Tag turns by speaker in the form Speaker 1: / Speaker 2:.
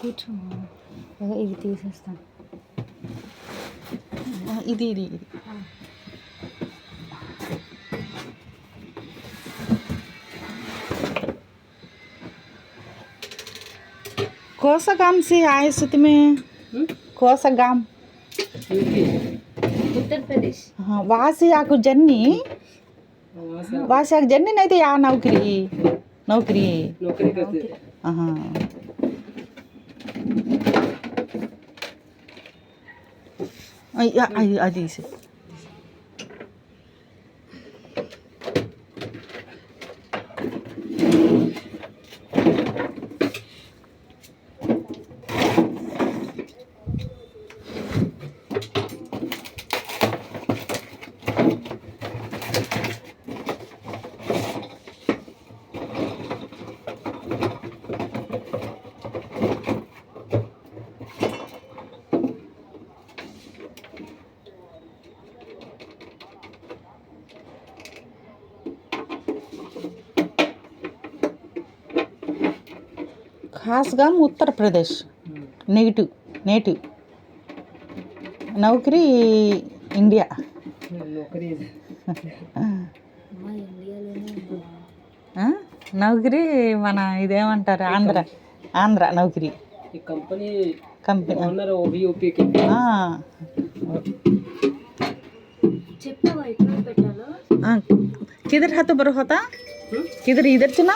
Speaker 1: కూర్చో. ఇది తీసేస్తాను. ఇది ఇది ఇది कौन सा गांव से आए से तुम्हें? कौन सा गांव?
Speaker 2: उत्तर प्रदेश.
Speaker 1: हाँ, वहाँ से आपको जन्नी वहाँ से जन्नी नहीं थी यहाँ नौकरी नौकरी
Speaker 3: करते.
Speaker 1: हाँ అది से खास गांव उत्तर प्रदेश. नेटिव नौकरी इंडिया.
Speaker 3: नौकरी
Speaker 1: నౌకరీ మన ఇదేమంటారు ఆంధ్ర నౌకరీ
Speaker 3: कंपनी
Speaker 1: కంపెనీ
Speaker 3: वो भी यूपी के.
Speaker 2: చెప్పావా ఎక్కడ పెట్టాలో?
Speaker 1: किधर है तो बरो होता किधर इधर चुना